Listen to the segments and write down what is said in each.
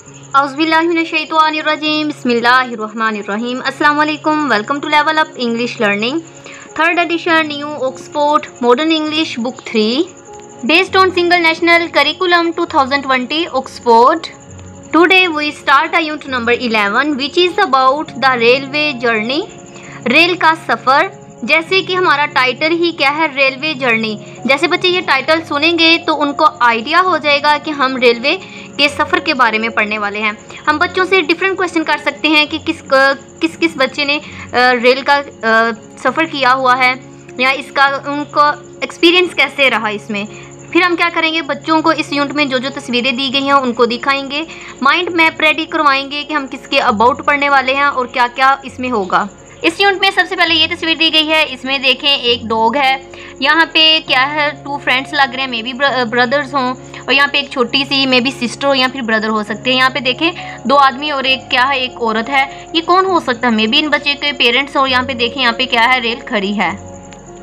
औज़ुबिल्लाहिमिनश्शैतानिर्रजीम बिस्मिल्लाहिर्रहमानिर्रहीम। अस्सलाम वालेकुम। Welcome to level up English learning, third edition, new Oxford modern English book 3, based on single national curriculum 2020 Oxford. Today we start unit number 11 which is about the railway journey, rail का सफ़र। जैसे कि हमारा title ही क्या है, railway journey. जैसे बच्चे ये टाइटल सुनेंगे तो उनको आइडिया हो जाएगा कि हम रेलवे के सफ़र के बारे में पढ़ने वाले हैं। हम बच्चों से डिफरेंट क्वेश्चन कर सकते हैं कि किस बच्चे ने रेल का सफ़र किया हुआ है या इसका उनको एक्सपीरियंस कैसे रहा इसमें। फिर हम क्या करेंगे, बच्चों को इस यूनिट में जो जो तस्वीरें दी गई हैं उनको दिखाएंगे, माइंड मैप रेडी करवाएंगे कि हम किसके अबाउट पढ़ने वाले हैं और क्या क्या इसमें होगा। इस यूनिट में सबसे पहले ये तस्वीर दी गई है, इसमें देखें एक डॉग है, यहाँ पे क्या है, 2 फ्रेंड्स लग रहे हैं, मे बी ब्रदर्स हों, और यहाँ पे एक छोटी सी मे बी सिस्टर हो या फिर ब्रदर हो सकते हैं। यहाँ पे देखें 2 आदमी और एक क्या है, एक औरत है। ये कौन हो सकता है, मे बी इन बच्चे के पेरेंट्स हो। यहाँ पे देखें, यहाँ पे क्या है, रेल खड़ी है।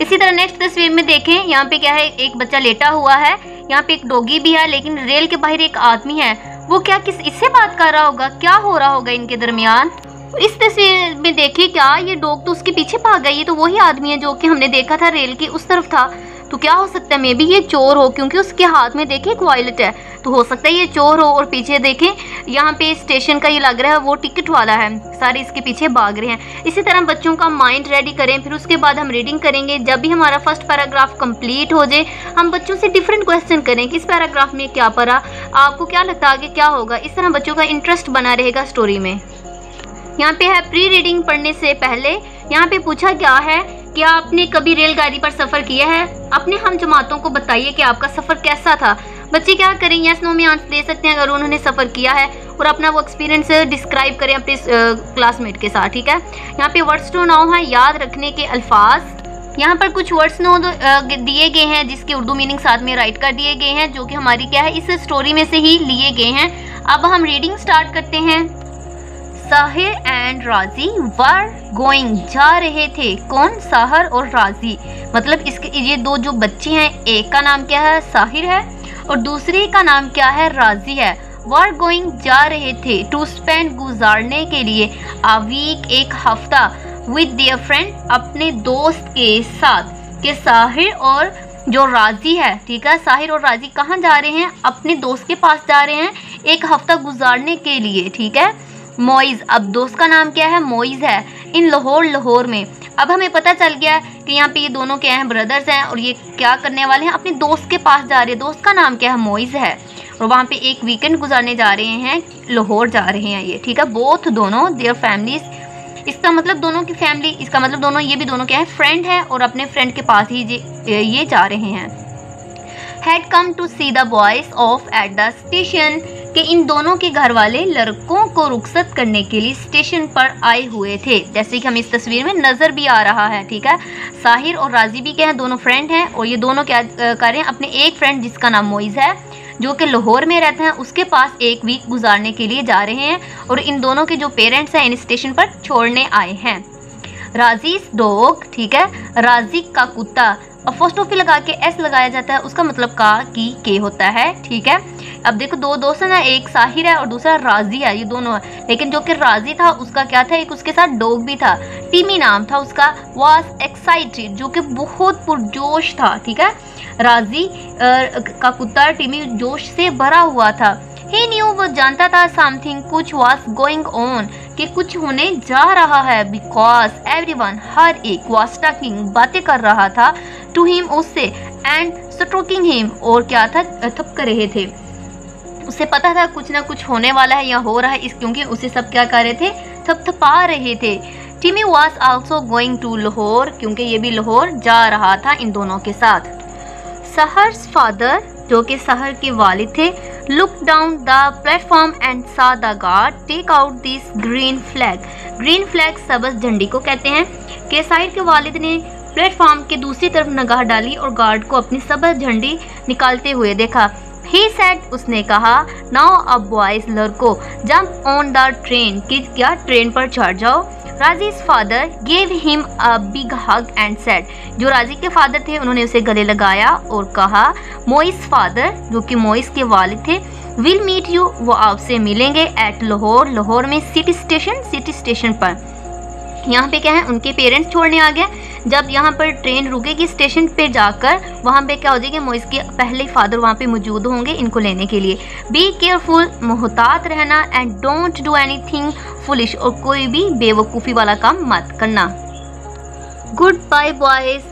इसी तरह नेक्स्ट तस्वीर में देखें, यहाँ पे क्या है, एक बच्चा लेटा हुआ है, यहाँ पे एक डॉगी भी है, लेकिन रेल के बाहर एक आदमी है। वो क्या इससे बात कर रहा होगा, क्या हो रहा होगा इनके दरमियान। इस तस्वीर में देखिए, क्या ये डॉग तो उसके पीछे भाग गई, ये तो वही आदमी है जो कि हमने देखा था रेल की उस तरफ था। तो क्या हो सकता है, मे बी ये चोर हो, क्योंकि उसके हाथ में देखें एक वॉलेट है, तो हो सकता है ये चोर हो। और पीछे देखें, यहाँ पे स्टेशन का ये लग रहा है वो टिकट वाला है, सारे इसके पीछे भाग रहे हैं। इसी तरह बच्चों का माइंड रेडी करें, फिर उसके बाद हम रीडिंग करेंगे। जब भी हमारा फर्स्ट पैराग्राफ कंप्लीट हो जाए, हम बच्चों से डिफरेंट क्वेश्चन करें कि इस पैराग्राफ में क्या पढ़ा, आपको क्या लगता है आगे क्या होगा। इस तरह बच्चों का इंटरेस्ट बना रहेगा स्टोरी में। यहाँ पे है प्री रीडिंग पढ़ने से पहले। यहाँ पे पूछा गया है कि आपने कभी रेलगाड़ी पर सफ़र किया है, अपने हम जमातों को बताइए कि आपका सफ़र कैसा था। बच्चे क्या करें, यस नो में आंसर दे सकते हैं अगर उन्होंने सफ़र किया है, और अपना वो एक्सपीरियंस डिस्क्राइब करें अपने क्लासमेट के साथ, ठीक है। यहाँ पे वर्ड्स टू नाउ है, याद रखने के अल्फाज। यहाँ पर कुछ वर्ड्स नो दिए गए हैं जिसके उर्दू मीनिंग साथ में राइट कर दिए गए हैं, जो कि हमारी क्या है, इस स्टोरी में से ही लिए गए हैं। अब हम रीडिंग स्टार्ट करते हैं। साहिर एंड राजी वर गोइंग, जा रहे थे। कौन, साहिर और राजी, मतलब इसके ये 2 जो बच्चे हैं, एक का नाम क्या है, साहिर है, और दूसरे का नाम क्या है, राजी है। वर गोइंग, जा रहे थे, टू स्पेंड, गुजारने के लिए, अ वीक, एक हफ्ता, विद देयर फ्रेंड, अपने दोस्त के साथ। के साहिर और जो राजी है, ठीक है, साहिर और राजी कहाँ जा रहे हैं, अपने दोस्त के पास जा रहे हैं एक हफ्ता गुजारने के लिए, ठीक है। मोइज़, अब दोस्त का नाम क्या है, मोइज़ है, इन लाहौर, लाहौर में। अब हमें पता चल गया कि यहाँ पे ये दोनों क्या हैं, ब्रदर्स हैं, और ये क्या करने वाले हैं, अपने दोस्त के पास जा रहे हैं। दोस्त का नाम क्या है, मोइज़ है, और वहाँ पे एक वीकेंड गुजारने जा रहे हैं, लाहौर जा रहे हैं ये, ठीक है। बोथ, दोनों, देयर फैमिलीज, इसका मतलब दोनों की फैमिली, इसका मतलब दोनों, ये भी दोनों क्या है, फ्रेंड है, और अपने फ्रेंड के पास ही ये जा रहे हैं। Had come to see the boys off at the station, कि इन दोनों के घर वाले लड़कों को रुखसत करने के लिए स्टेशन पर आए हुए थे, जैसे कि हमें इस तस्वीर में नज़र भी आ रहा है, ठीक है। साहिर और राजी भी क्या है, दोनों फ्रेंड हैं, और ये दोनों क्या कर रहे हैं, अपने एक फ्रेंड जिसका नाम मोइज़ है, जो कि लाहौर में रहते हैं, उसके पास एक वीक गुजारने के लिए जा रहे हैं, और इन दोनों के जो पेरेंट्स हैं इन स्टेशन पर छोड़ने आए हैं। राजीज डॉग, ठीक है, राजी का कुत्ता, अपोस्ट्रोफी लगा के एस लगाया जाता है, उसका मतलब का की के होता है, ठीक है। अब देखो 2 दोस्त है ना, एक साहिर है और दूसरा राजी है, ये दोनों है, लेकिन जो कि राजी था उसका क्या था, एक उसके साथ डॉग भी था, टिमी नाम था उसका। वाज एक्साइटेड, जो कि बहुत पुरजोश था, ठीक है। राजी का कुत्ता टिमी जोश से भरा हुआ था। ही न्यू, वो जानता था, समथिंग, कुछ, वाज गोइंग ऑन, कि कुछ होने जा रहा है, बिकॉज एवरीवन, हर एक, वाज टॉकिंग, बातें कर रहा था, टू हिम, उससे, एंड स्ट्रोकिंग हिम, और क्या था, थपक रहे थे। उसे पता था कुछ ना कुछ होने वाला है या हो रहा है, इस क्योंकि उसे सब क्या कर रहे थे, थपथपा रहे थे। Timmy was also going to Lahore, क्योंकि ये भी लाहौर जा रहा था इन दोनों के साथ। सहर्स फादर, जो कि सहर के वालिद थे, look down the platform and saw the guard take out this green flag. Green flag सबज झंडी को कहते हैं। कि साहिर के वालिद ने प्लेटफॉर्म के दूसरी तरफ निगाह डाली और गार्ड को अपनी सबज झंडी निकालते हुए देखा। He said, उसने कहा, नाउ अब बॉयज, लड़को, जंप ऑन द ट्रेन, कि क्या ट्रेन पर चढ़ जाओ। Raji's father gave him a big hug and said, जो राजी के फादर थे उन्होंने उसे गले लगाया और कहा। मोइस फादर, जो कि मोइस के वालिद थे, विल मीट यू, वो आपसे मिलेंगे एट लाहौर, लाहौर में सिटी स्टेशन पर। यहाँ पे क्या है, उनके पेरेंट्स छोड़ने आ गए। जब यहाँ पर ट्रेन रुकेगी स्टेशन पे जाकर, वहाँ पे क्या हो जाएगी, मोइस के पहले फादर वहाँ पे मौजूद होंगे इनको लेने के लिए। बी केयरफुल, मोहतात रहना, and don't do anything foolish, और कोई भी बेवकूफ़ी वाला काम मत करना। गुड बाय बॉयज़,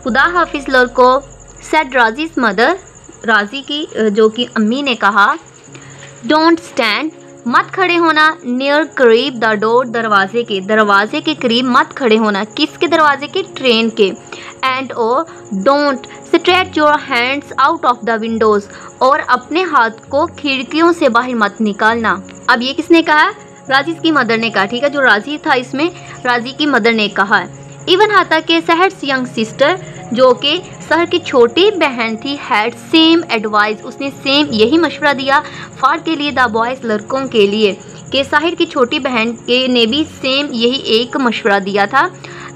खुदा हाफिज़ लड़कों, सेड राजीज़ मदर, राजी की जो कि अम्मी ने कहा। डोंट स्टैंड, मत खड़े होना, नियर करीब द डोर, दरवाजे के करीब मत खड़े होना। किसके दरवाजे के, ट्रेन के। And oh don't stretch your hands out of the Windows, और अपने हाथ को खिड़कियों से बाहर मत निकालना। अब ये किसने कहा, राजी की मदर ने कहा, ठीक है। जो राजी था इसमें राजी की मदर ने कहा है। इवन हाता के सहर्स यंग सिस्टर, जो कि सहर की छोटी बहन थी, हैड सेम एडवाइस, उसने सेम यही मशवरा दिया फॉर के लिए, द बॉयज़ लड़कों के लिए, कि साहिर की छोटी बहन के ने भी सेम यही एक मशवरा दिया था।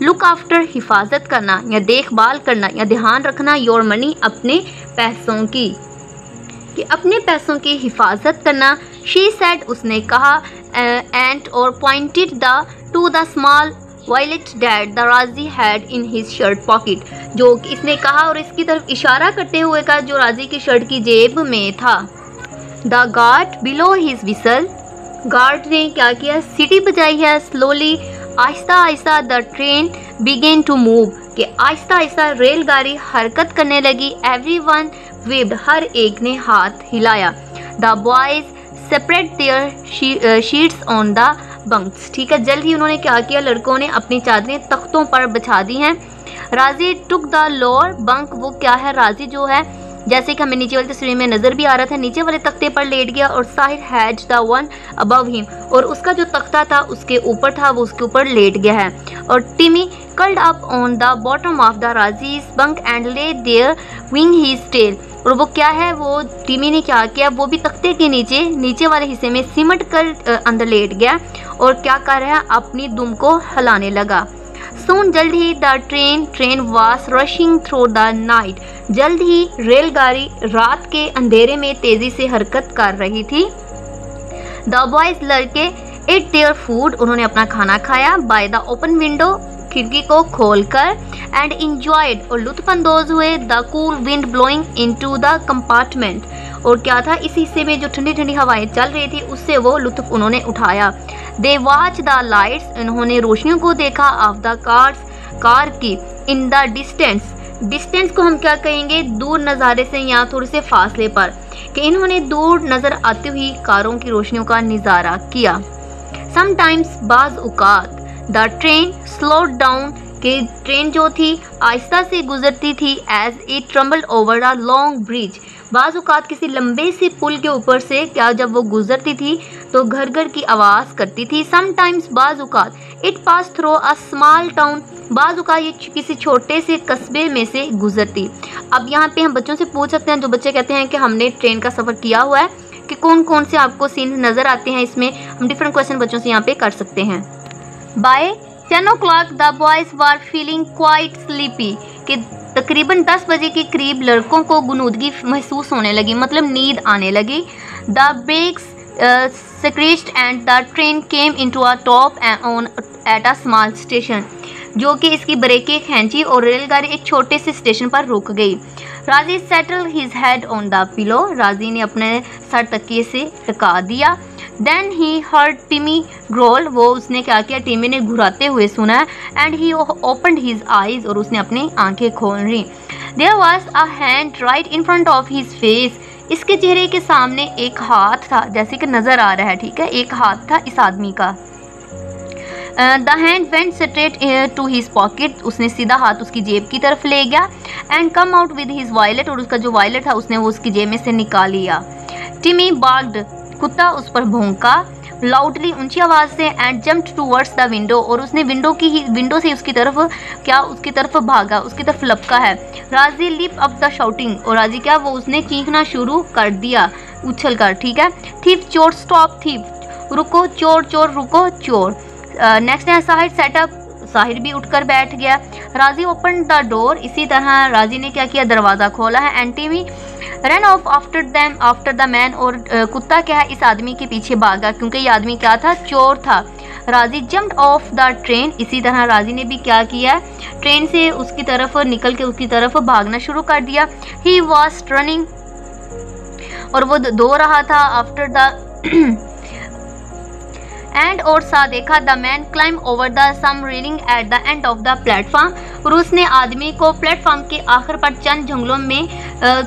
लुक आफ्टर, हिफाजत करना या देखभाल करना या ध्यान रखना, योर मनी, अपने पैसों की, कि अपने पैसों की हिफाजत करना। शी सेड, उसने कहा, एंड और pointed to the small violet that the Raji had in his shirt pocket, जो इसने कहा और इसकी तरफ इशारा करते हुए कहा जो राजी की शर्ट की जेब में था। The guard blew his whistle, guard ने क्या किया, सीटी बजाई है। स्लोली, आहिस्ता आहिस्ता, the train began to move, कि आहिस्ता आहिस्ता रेलगाड़ी हरकत करने लगी। एवरीवन वेव्ड, हर एक ने हाथ हिलाया। The boys separate their sheets on the bunks, ठीक है। जल्द ही उन्होंने क्या किया, लड़कों ने अपनी चादरें तख्तों पर बिछा दी हैं। राजी टुक द लोअर बंक, वो क्या है, राजी जो है, जैसे कि हमें नीचे वाली तस्वीर में नज़र भी आ रहा था, नीचे वाले तख्ते पर लेट गया। और Sahir has the one above him, और उसका जो तख्ता था उसके ऊपर था, वो उसके ऊपर लेट गया है। और Timmy curled up on the bottom of the Raji's bunk and lay there wagging his tail, और वो क्या है, वो टिमी ने क्या किया, वो भी तख्ते के नीचे वाले हिस्से में सिमट कर अंदर लेट गया और क्या कर रहा है, अपनी दुम को हिलाने लगा। सून, जल्द ही, द ट्रेन वास रशिंग थ्रू द नाइट, जल्द ही रेलगाड़ी रात के अंधेरे में तेजी से हरकत कर रही थी। द बॉयज, लड़के, एट देयर फूड, उन्होंने अपना खाना खाया। बाय द ओपन विंडो, खिड़की को खोलकर। एंड इंजॉयड, और लुत्फानंदोज हुए। The cool wind blowing into the compartment, और क्या था, इस हिस्से में जो ठंडी ठंडी हवाएं चल रही थी उससे वो लुत्फ उन्होंने उठाया। दे वॉच द लाइट्स, उन्होंने रोशनियों को देखा। ऑफ द कार्स, कार की। इन द डिस्टेंस को हम क्या कहेंगे, दूर नज़ारे से या थोड़े से फासले पर, कि इन्होंने दूर नज़र आती हुई कारों की रोशनियों का नज़ारा किया। समटाइम्स, बाज़ औक़ात, द ट्रेन स्लोड डाउन, कि ट्रेन जो थी आहिस्ता से गुजरती थी। As it trembled over a long bridge, बाज़ औक़ात किसी लंबे से पुल के ऊपर से क्या जब वो गुजरती थी तो घर घर की आवाज़ करती थी। समटाइम्स, बाज़ औक़ात, it pass through a small town, बाज़ औक़ात ये किसी छोटे से कस्बे में से गुजरती। अब यहाँ पे हम बच्चों से पूछ सकते हैं, जो बच्चे कहते हैं कि हमने ट्रेन का सफ़र किया हुआ है, कि कौन कौन से आपको सीन नज़र आते हैं इसमें, हम डिफरेंट क्वेश्चन बच्चों से यहाँ पे कर सकते हैं। By 10 o'clock the boys were feeling quite sleepy, कि तकरीबन 10 बजे के करीब लड़कों को गुनूदगी महसूस होने लगी, मतलब नींद आने लगी। The brakes scratched and the train came into a top on at a small station, जो कि इसकी ब्रेकें खींची और रेलगाड़ी एक छोटे से स्टेशन पर रुक गई। Raji settle his head on the pillow, Raji ने अपने सर तकिए से टिका दिया। Then he heard Timmy growl, वो उसने क्या किया, टिमी ने घुराते हुए सुना। And he opened his eyes, और उसने अपनी आंखें खोल ली। There was a hand right in front of his face, इसके चेहरे के सामने एक हाथ था, जैसे कि नज़र आ रहा है, ठीक है, एक हाथ था इस आदमी का। The hand went straight to his pocket, उसने सीधा हाथ उसकी जेब की तरफ ले गया। And come out with his wallet, और उसका जो वॉयलेट था उसने वो उसकी जेब में से निकाल लिया। टिमी बार्क्ड, कुत्ता उस पर भौंका। लाउडली, ऊंची आवाज़ से। And jumped towards the window, और उसने विंडो से उसकी तरफ भागा, उसकी तरफ लपका है। राजी लिप अप द शाउटिंग, और राजी क्या, वो उसने चीखना शुरू कर दिया उछल कर, ठीक है। थीफ, चोर, स्टॉप थीफ, रुको चोर, चोर रुको चोर। नेक्स्ट है साहिर सेटअप, साहिर भी उठकर बैठ गया। राजी ओपन द डोर, इसी तरह राजी ने क्या किया, दरवाज़ा खोला है। एंड टिमी run of after them after the man, और कुत्ता क्या है, इस आदमी के पीछे भागा क्योंकि ये आदमी क्या था, चोर था। राजी जम्प्ड ऑफ द ट्रेन, इसी तरह राजी ने भी क्या किया, ट्रेन से उसकी तरफ निकल के उसकी तरफ भागना शुरू कर दिया। ही वॉज रनिंग, और वो दौड़ रहा था। आफ्टर द एंड, और सा देखा the man climb over the some railing at the end of the platform, और उसने आदमी को प्लेटफॉर्म के आखिर पर चंद जंगलों में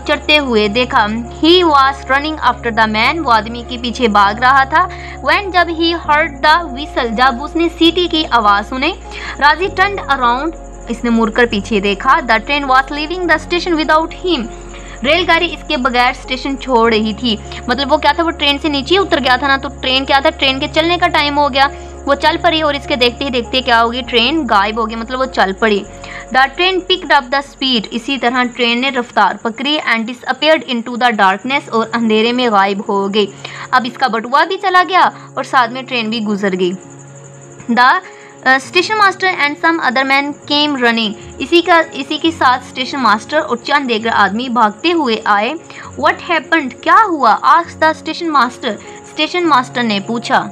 चढ़ते हुए देखा। He was running after the man, वो आदमी के पीछे भाग रहा था। व्हेन, जब ही हर्ड द विसल, जब उसने सीटी की आवाज़ सुने। राजी टर्न्ड अराउंड, इसने मुड़कर पीछे देखा। The train was leaving the station without him, रेलगाड़ी इसके बगैर स्टेशन छोड़ रही थी। मतलब वो क्या था, वो ट्रेन से नीचे उतर गया था ना, तो ट्रेन क्या था, ट्रेन के चलने का टाइम हो गया, वो चल पड़ी और इसके देखते ही देखते क्या होगी, ट्रेन गायब हो गई, मतलब वो चल पड़ी। The train picked up the speed, इसी तरह ट्रेन ने रफ्तार पकड़ी। And disappeared into the darkness, और अंधेरे में गायब हो गई। अब इसका बटुआ भी चला गया और साथ में ट्रेन भी गुजर गई। The station master and some other man came running, इसी के साथ स्टेशन मास्टर और चंद दीगर आदमी भागते हुए आए। व्हाट हैपेंड, क्या हुआ, asked the station master, station master ने पूछा।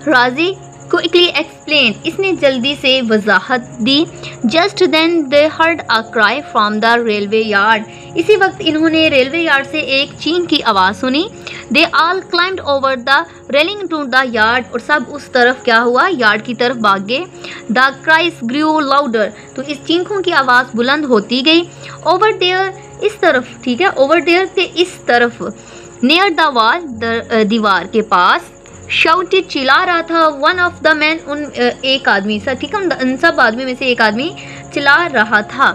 राजी क्विकली एक्सप्लेन, इसने जल्दी से वजाहत दी। Just then they heard a cry from the railway yard, इसी वक्त इन्होंने रेलवे यार्ड से एक चीन की आवाज़ सुनी। They all climbed over the railing to the yard, और सब उस तरफ क्या हुआ, यार्ड की तरफ भागे। द क्राइज ग्रू लाउडर, तो इस चीखों की आवाज़ बुलंद होती गई। ओवर देयर, इस तरफ, ठीक है, ओवर देयर के इस तरफ। नियर द वॉल, दीवार के पास। शाउटेड, चिल्ला रहा था। वन ऑफ द मैन, उन एक आदमी सा, ठीक है, उन सब आदमी में से एक आदमी चिल्ला रहा था।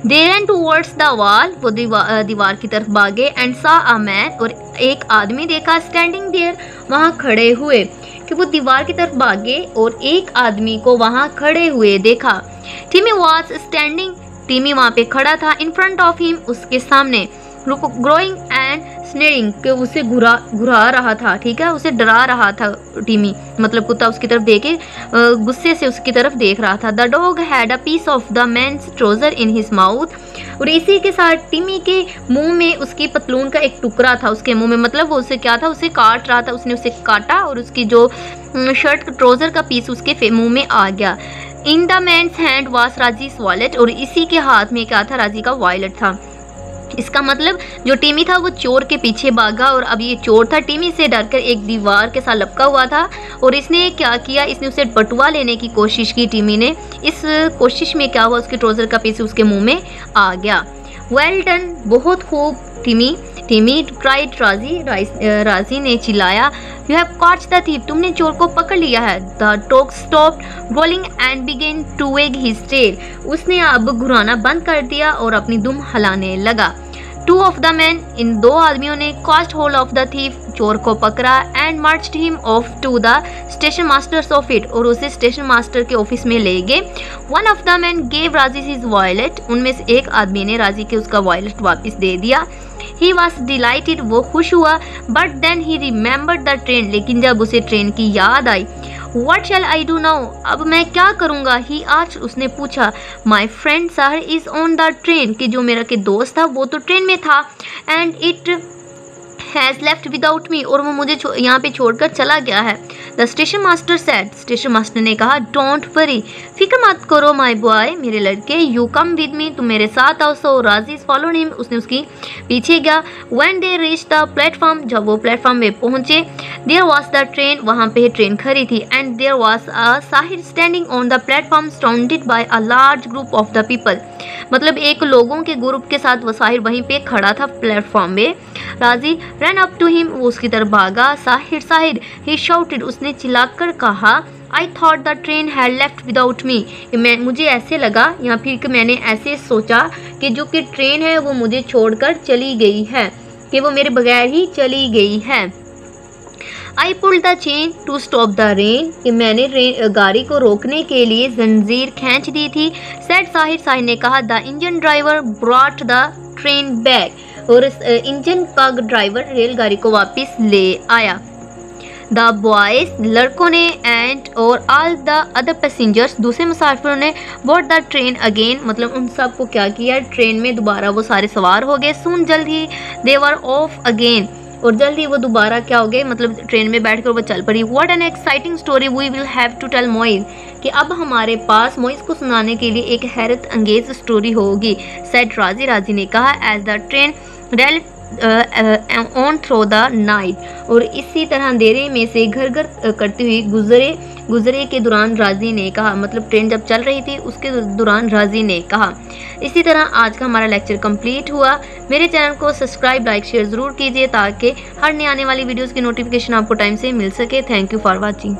They run towards the wall, वो दीवार की तरफ भागे। एंड सा अ मैन, और एक आदमी देखा। स्टैंडिंग देयर, वहाँ खड़े हुए, कि वो दीवार की तरफ भागे और एक आदमी को वहाँ खड़े हुए देखा। टिमी वॉज स्टैंडिंग, टिमी वहाँ पे खड़ा था। इन फ्रंट ऑफ हिम, उसके सामने। ग्रोइंग एंड स्नेरिंग, के उसे घुरा रहा था, ठीक है, उसे डरा रहा था टिमी, मतलब कुत्ता उसकी तरफ देखे गुस्से से उसकी तरफ देख रहा था। The dog had a piece of the man's trouser in his mouth, और इसी के साथ टिमी के मुंह में उसकी पतलून का एक टुकड़ा था उसके मुंह में, मतलब वो उसे क्या था, उसे काट रहा था, उसने उसे काटा और उसकी जो शर्ट ट्राउजर का पीस उसके मुंह में आ गया। In the man's hand was Raji's wallet, और इसी के हाथ में क्या था, राजी का वॉलेट था। इसका मतलब जो टिमी था वो चोर के पीछे भागा, और अब ये चोर था, टिमी से डरकर एक दीवार के साथ लपका हुआ था, और इसने क्या किया, इसने उसे बटुआ लेने की कोशिश की टिमी ने। इस कोशिश में क्या हुआ, उसके ट्राउजर का पीस उसके मुंह में आ गया। वेल डन, बहुत खूब टिमी, टिमी क्राइड राजी ने चिल्लाया। You have caught the thief, तुमने चोर को पकड़ लिया है। The dog stopped growling and began to wag his tail, उसने अब घुराना बंद कर दिया और अपनी दुम हिलाने लगा। टू ऑफ द मैन, इन दो आदमियों ने caught hold of the thief, चोर को पकड़ा। And marched him off to the station master's office, और उसे स्टेशन मास्टर के ऑफिस में ले गए। One of the man gave Raji his wallet, उनमें से एक आदमी ने राजी के उसका वॉलेट वापस दे दिया। ही वॉज डिलाइटेड, वो खुश हुआ। But then he remembered the train, लेकिन जब उसे ट्रेन की याद आई। What shall I do now? अब मैं क्या करूँगा? He asked, उसने पूछा। My friend Sahar is on the train, कि जो मेरा के दोस्त था वो तो ट्रेन में था। And it has left without me, और वो मुझे यहाँ पे छोड़कर चला गया है। The station master said, station master ने कहा, Don't worry, फिक्र मत करो my boy, मेरे लड़के, you come with me, तुम मेरे साथ आओ। So Raziz followed him, उसने उसकी पीछे गया। When they reached the platform, जब वो प्लेटफॉर्म में पहुँचे, there was the train, वहाँ पे ट्रेन खड़ी थी। And there was a Sahir standing on the platform surrounded by a large group of the people, मतलब एक लोगों के ग्रुप के साथ वो साहिर वहीं पे खड़ा था प्लेटफॉर्म में। राजी रन अप टू हिम, वो उसकी तरफ भागा। साहिर साहिर, ही शाउटेड, उसने चिल्लाकर कहा। I thought the train had left without me, मुझे ऐसे लगा या फिर कि मैंने ऐसे सोचा कि जो कि ट्रेन है वो मुझे छोड़कर चली गई है, कि वो मेरे बगैर ही चली गई है। I pull the chain to stop the train, कि मैंने गाड़ी को रोकने के लिए जंजीर खींच दी थी। सेड साहिर, साहिर ने कहा। The engine driver brought the train back, और इंजन का ड्राइवर रेलगाड़ी को वापस ले आया। द बॉयज़ लड़कों ने एंड और ऑल द अदर पैसेंजर्स दूसरे मुसाफिरों ने बोर्ड द ट्रेन अगेन, मतलब उन सब को क्या किया, ट्रेन में दोबारा वो सारे सवार हो गए। सून जल्द ही दे वर ऑफ अगेन, और जल्द ही वो दोबारा क्या हो गए, मतलब ट्रेन में बैठ कर वो चल पड़ी। What an exciting story we will have to tell Moiz, कि अब हमारे पास मोइज को सुनाने के लिए एक हैरत अंगेज स्टोरी होगी। सेड राजी, राजी ने कहा। As the train rail on through the night, और इसी तरह अंधेरे में से घर घर करती हुई गुजरे के दौरान राजी ने कहा, मतलब ट्रेन जब चल रही थी उसके दौरान राजी ने कहा। इसी तरह आज का हमारा लेक्चर कंप्लीट हुआ। मेरे चैनल को सब्सक्राइब, लाइक, शेयर ज़रूर कीजिए ताकि हर नई आने वाली वीडियोस की नोटिफिकेशन आपको टाइम से मिल सके। Thank you for watching.